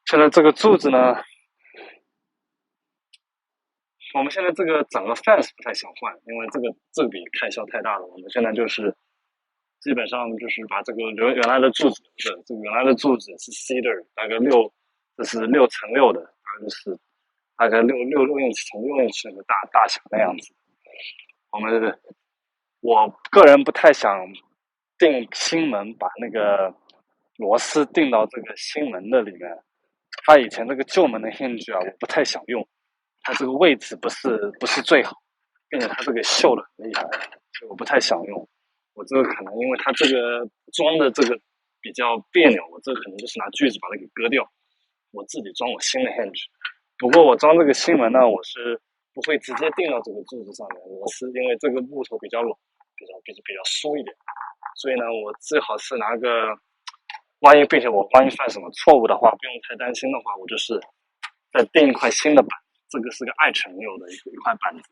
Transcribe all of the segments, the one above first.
现在这个柱子呢，我们现在这个整个 fence 不太想换，因为这笔开销太大了。我们现在就是基本上就是把这个原来的柱子留着，这个原来的柱子是 cedar， 大概这是6x6的，就是大概六英尺乘6英尺的大小那样子。我个人不太想钉新门，把那个螺丝钉到这个新门的里面。它以前这个旧门的 hinge 啊，我不太想用，它这个位置不是最好，并且它这个锈的很厉害，所以我不太想用。我这个可能因为它这个装的这个比较别扭，我这个可能就是拿锯子把它给割掉，我自己装我新的 hinge。不过我装这个新门呢，我是不会直接钉到这个柱子上面螺丝，因为这个木头比较老，比较疏一点，所以呢，我最好是拿个，并且我万一犯什么错误的话，不用太担心的话，我就是再钉一块新的板。这个是个爱城有的一块板子，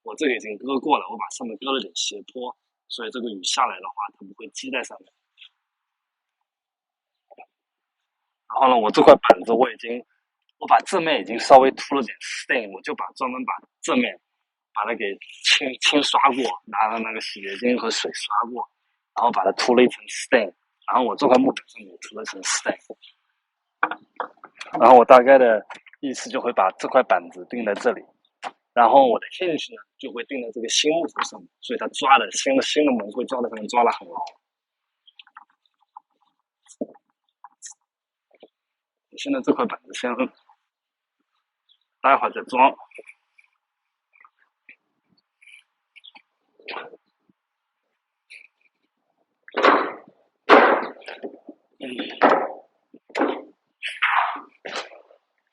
我这个已经割过了，我把上面割了点斜坡，所以这个雨下来的话，它不会积在上面。然后呢，我这块板子我把正面已经稍微涂了点 stain， 我就专门把正面把它给轻刷过，拿了那个洗洁精和水刷过，然后把它涂了一层 stain， 然后我这块木板上面也涂了一层 stain， 然后我大概的意思就会把这块板子钉在这里，然后我的 hinge 呢就会钉在这个新木头上面，所以它抓的新的门会抓在上面，抓得很牢。现在这块板子先待会儿再装。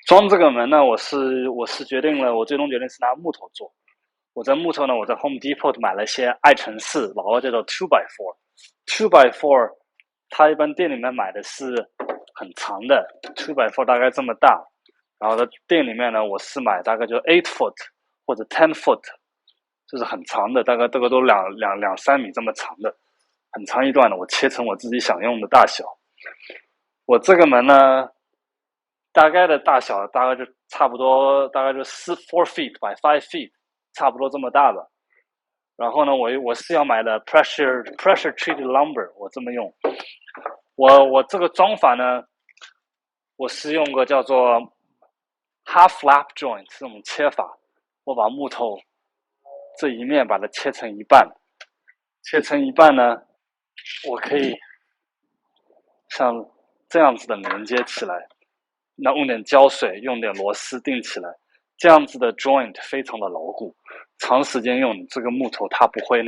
装这个门呢，我是决定了，我最终决定是拿木头做。我在 Home Depot 买了些爱城4，老外叫做 2x4，2x4，它一般店里面买的是很长的 2x4，大概这么大。然后在店里面呢，我是买大概就8 foot 或者10 foot，就是很长的，大概这个都2-3米这么长的，很长一段的，我切成我自己想用的大小。我这个门呢，大概的大小大概就差不多，大概就4 feet by 5 feet， 差不多这么大吧。然后呢，我是要买的 pressure treated lumber， 我这么用。我这个装法呢，我是用个叫做 half lap joint 这种切法，我把木头这一面把它切成一半，呢，我可以像这样子的连接起来，那用点胶水，用点螺丝钉起来，这样子的 joint 非常的牢固，长时间用这个木头它不会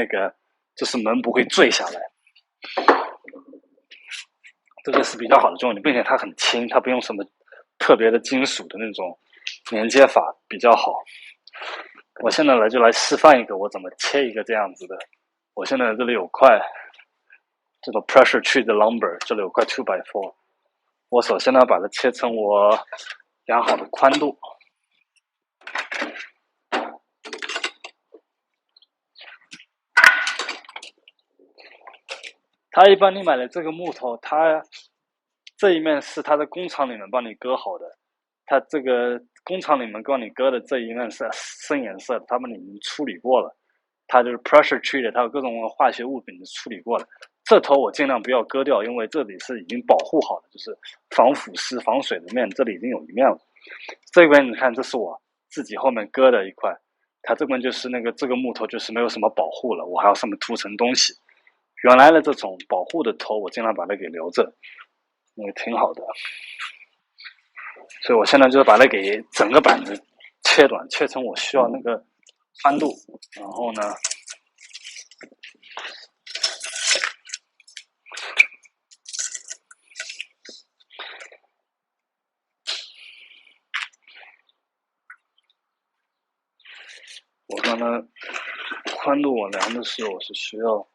就是门不会坠下来。这个是比较好的 joint， 并且它很轻，它不用什么特别的金属的那种连接法，比较好。我现在就来示范一个我怎么切一个这样子的。我现在这里有块这种 pressure treated lumber， 这里有块 2x4， 我首先呢把它切成我量好的宽度。它一般你买的这个木头，它这一面是它在工厂里面帮你割好的，它这个工厂里面帮你割的这一面是深颜色的，他们已经处理过了，它就是 pressure treated， 它有各种化学物品处理过了。这头我尽量不要割掉，因为这里是已经保护好了，就是防腐蚀防水的面，这里已经有一面了。这边你看，这是我自己后面割的一块，它这边就是这个木头就是没有什么保护了，我还要上面涂层东西。原来的这种保护的头我尽量把它给留着，因为挺好的。所以我现在就把它给整个板子切短，切成我需要那个宽度，然后呢我刚才宽度我量的时候是需要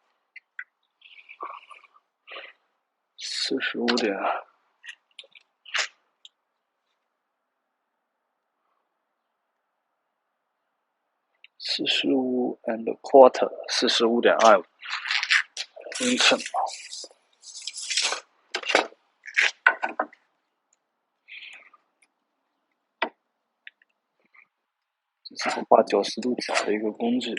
45点45 and quarter 45.25英寸。这是画90度角的一个工具。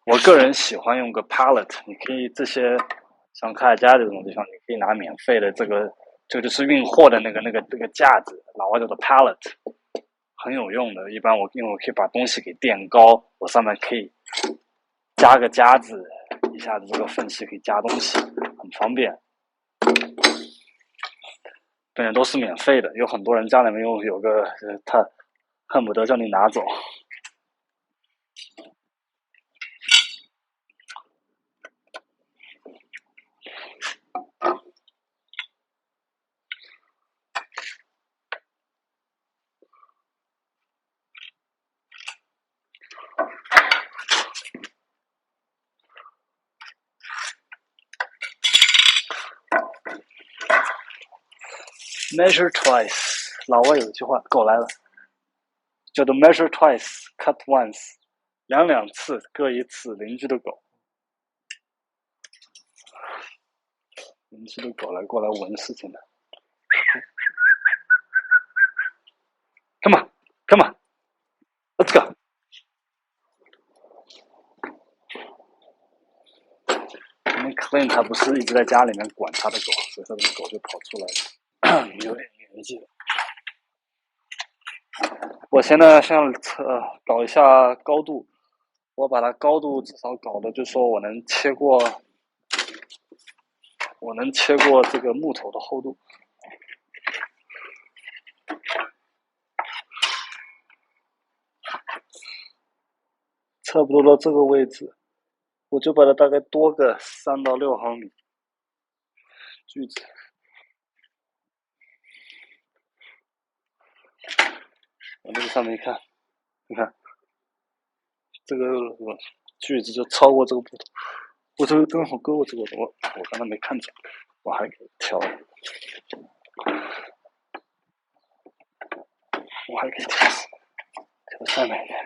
我个人喜欢用个 palette， 你可以这些像卡尔加这种地方，你可以拿免费的这个就是运货的那个架子，老外叫做 palette， 很有用的。一般因为我可以把东西给垫高，我上面可以加个夹子，一下子这个缝隙可以加东西，很方便。并且都是免费的，有很多人家里面有个他恨不得叫你拿走。Measure twice， 老外有一句话，狗来了，叫做 measure twice, cut once， 量两次，割一次，邻居的狗。邻居的狗过来闻事情的。Come on, come on, let's go。我们 Clint 他不是一直在家里面管他的狗，所以他的狗就跑出来了，有点年纪了。我现在想搞一下高度，我把它高度至少搞的，就说我能切过这个木头的厚度。差不多到这个位置，我就把它大概多个3到6毫米锯子。往这个上面一看，你看这个锯子就超过这个木头，我这个正好够这个，我刚才没看见，我还给调，调下面一点。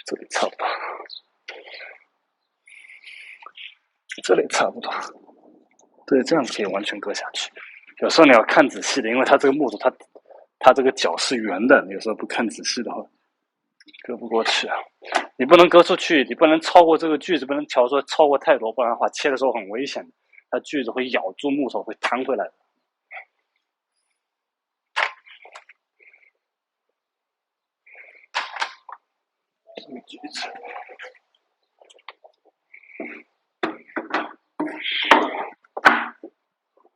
这里差不多，这里差不多，对，这样可以完全割下去。有时候你要看仔细的，因为它这个木头它这个角是圆的，有时候不看仔细的话，割不过去啊。你不能割出去，你不能超过这个锯子，不能调出超过太多，不然的话切的时候很危险的，它锯子会咬住木头，会弹回来的。这个锯子。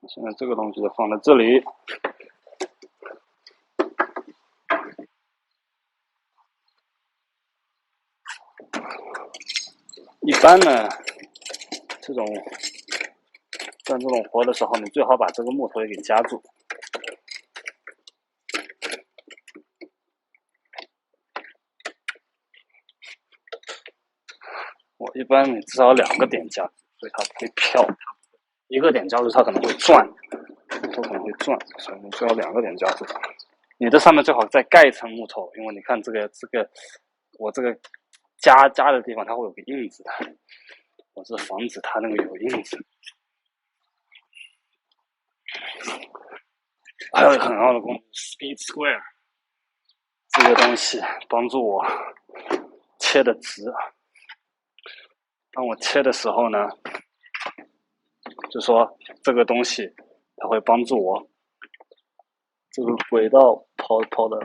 现在这个东西就放在这里。一般呢，干这种活的时候，你最好把这个木头也给夹住。我一般你至少2个点夹，所以它不会飘。一个点夹住它可能会转，木头可能会转，所以你最好2个点夹住。你这上面最好再盖一层木头，因为你看这个我这个夹的地方它会有个印子的，我是防止它那个有印子。还有一个很好的工具 Speed Square， 这个东西帮助我切的直。当我切的时候呢，就说这个东西它会帮助我这个轨道跑的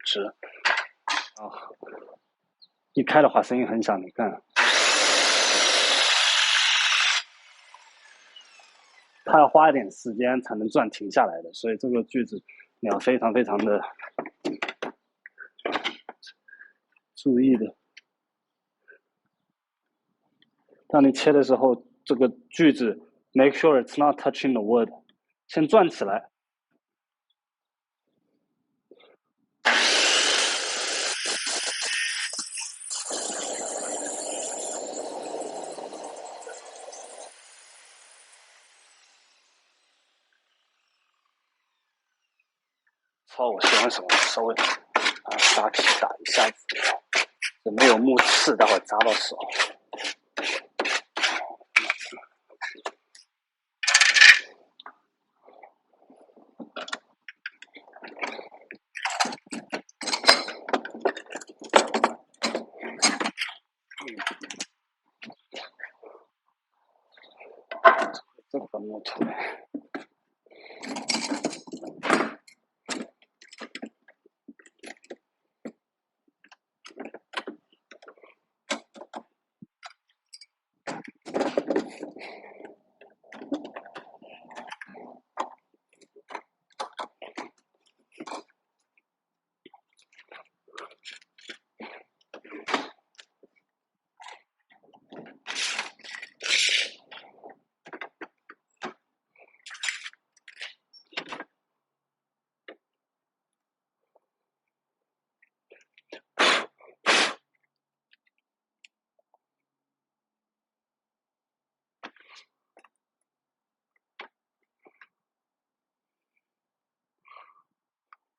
直啊。一开的话声音很响，你看它要花一点时间才能转停下来的，所以这个锯子你要非常非常的注意的。当你切的时候，这个锯子 make sure it's not touching the wood， 先转起来。道我喜欢什么，稍微沙皮打一下子，也没有木刺，待会扎到手。这个木头。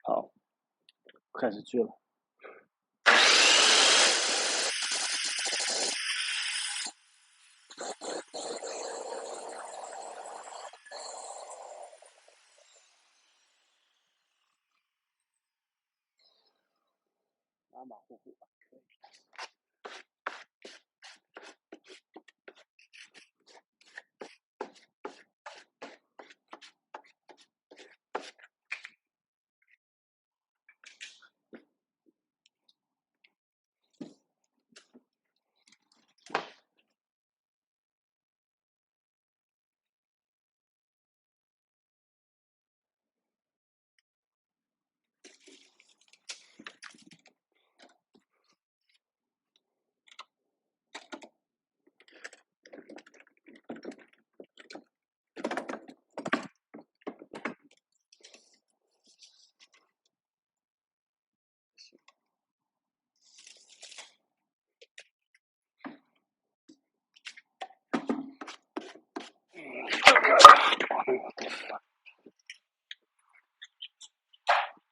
好，开始锯了。马马虎虎吧，可以。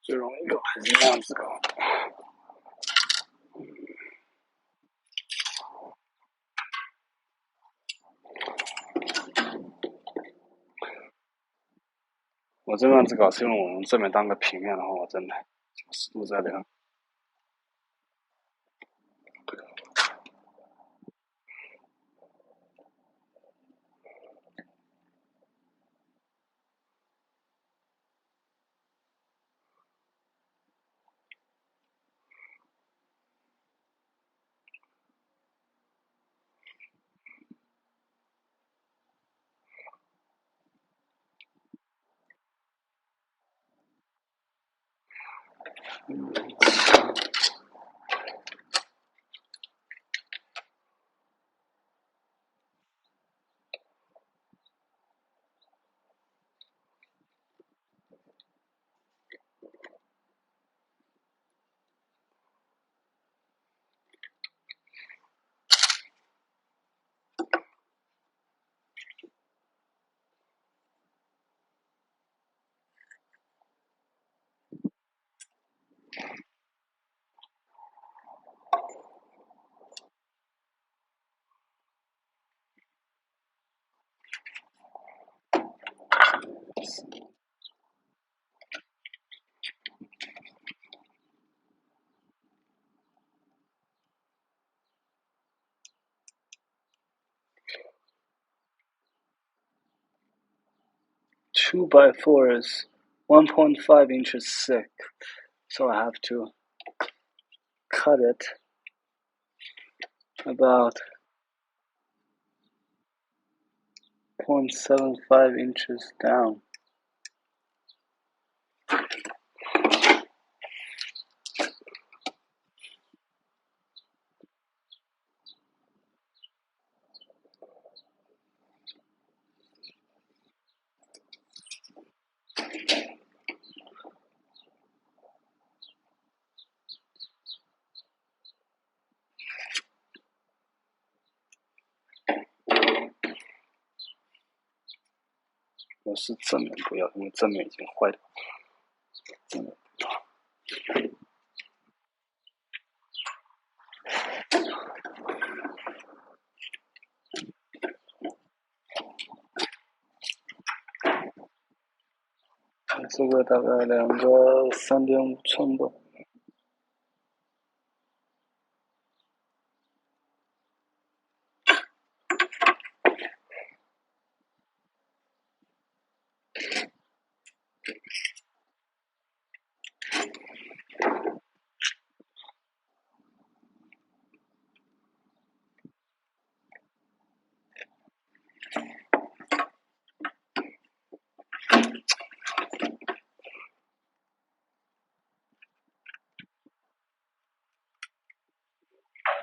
最容易还是那样子搞。我这样子搞是因为我用正面当个平面的话，我真的湿度在量。2x4 is 1.5 inches thick, so I have to cut it about 0.75 inches down.我是正面不要，因为正面已经坏掉了。正面不这个大概两个3.5寸吧。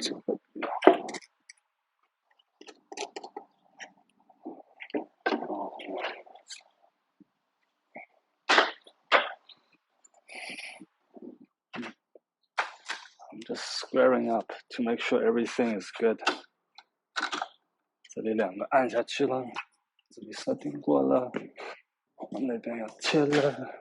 这个哦。I'm just squaring up to make sure everything is good. 这里2个按下去了，这里设定过了，那边要切了。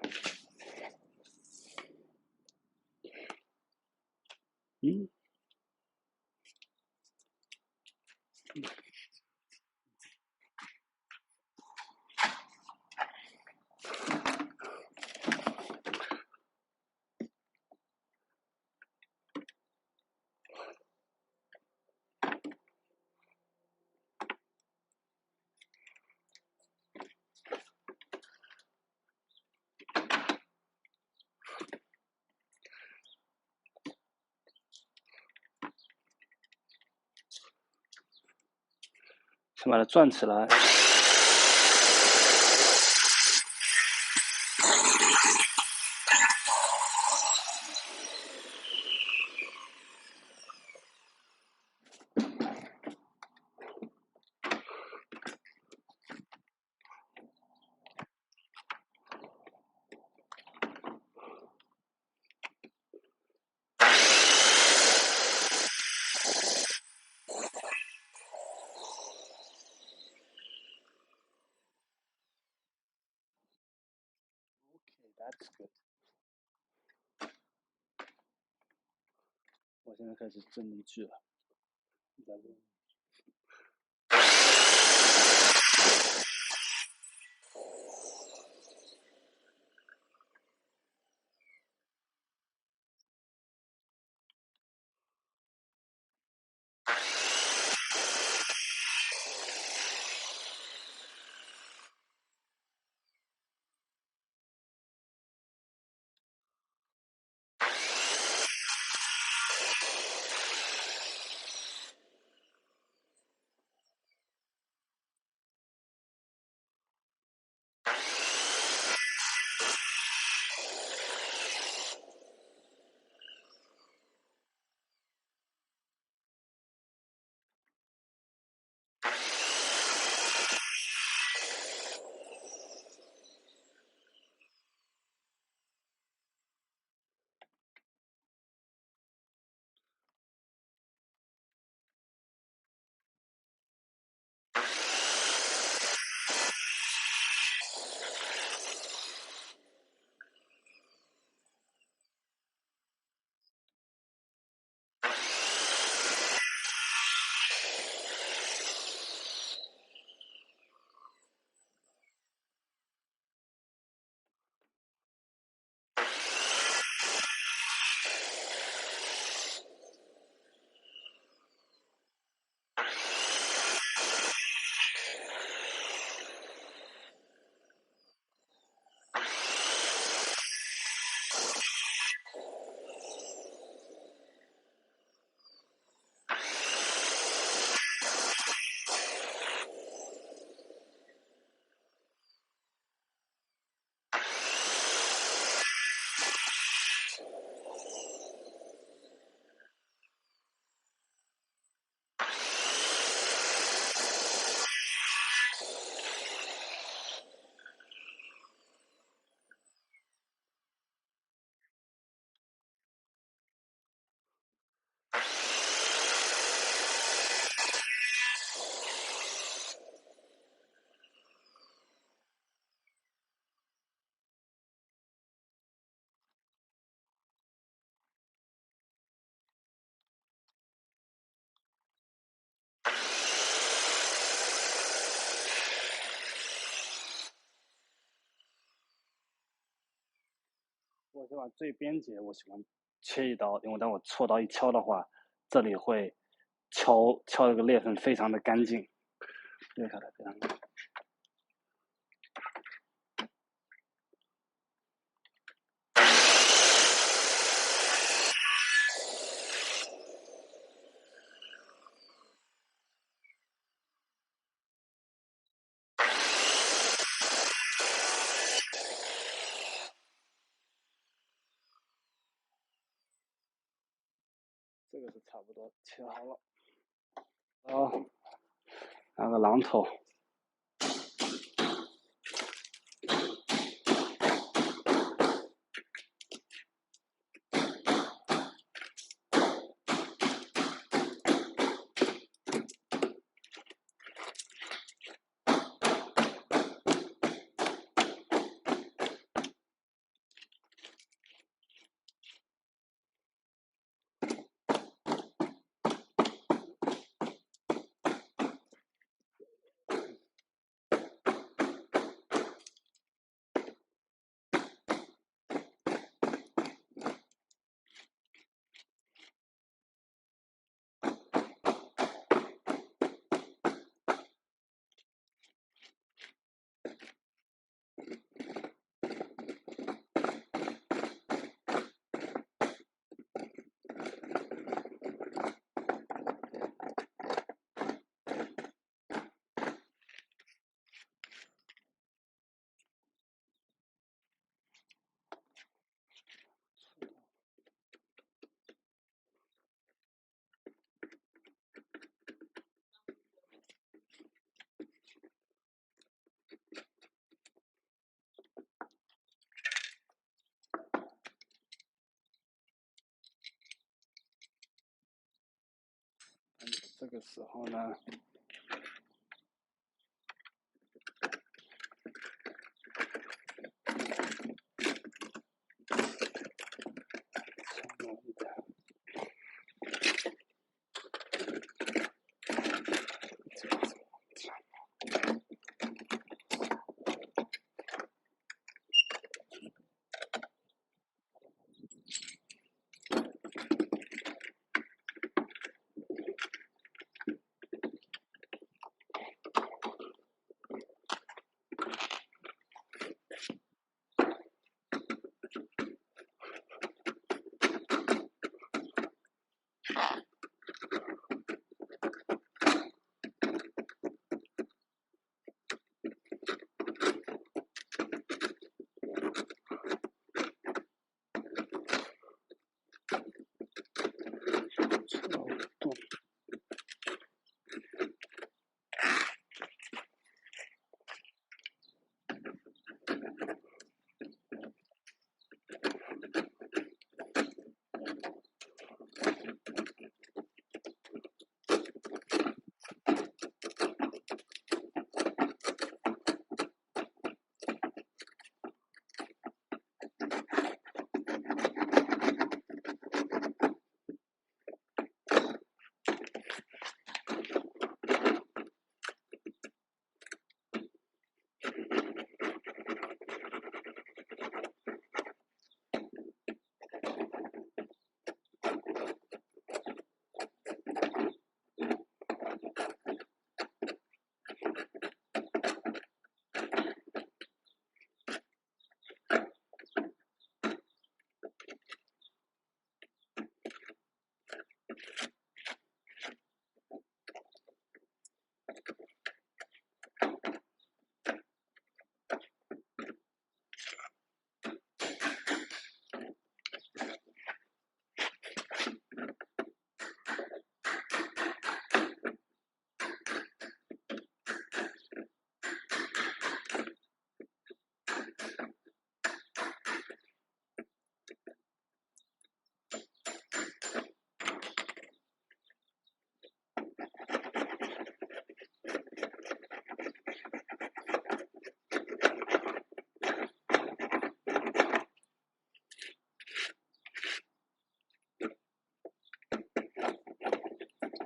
先把它转起来。That's good. 我现在开始正离句了。我喜欢最边界，我喜欢切一刀，因为当我锉刀一敲的话，这里会敲这个裂缝非常的干净，裂开的非常干净。这个是差不多切好了，拿个榔头，这个时候呢，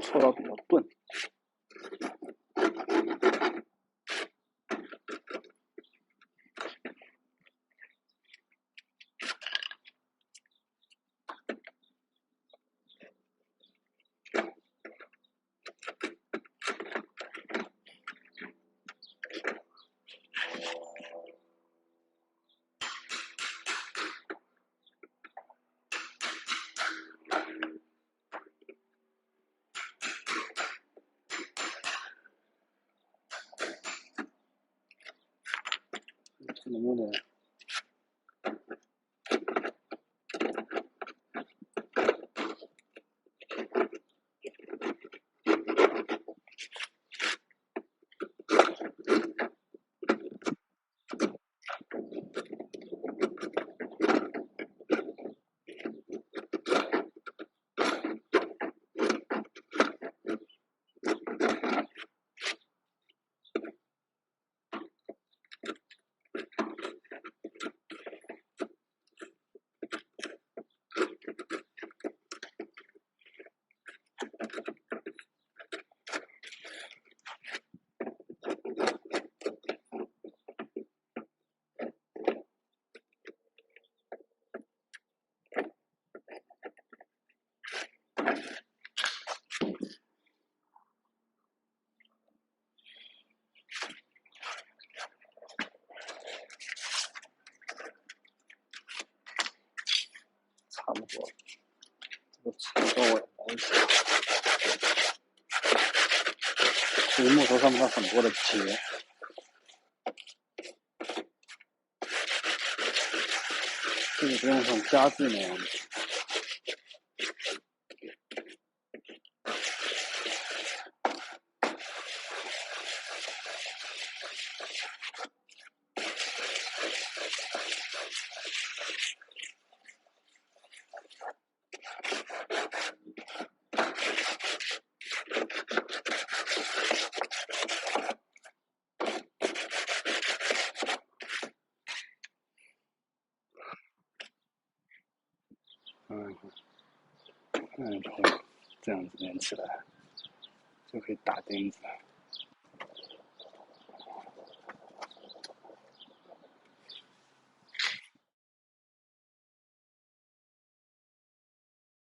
锉刀比较钝。能不能？差不多，这个差不多我摸一下。其实木头上面有很多的结，这个不用像家具那样子。这样子连起来就可以打钉子。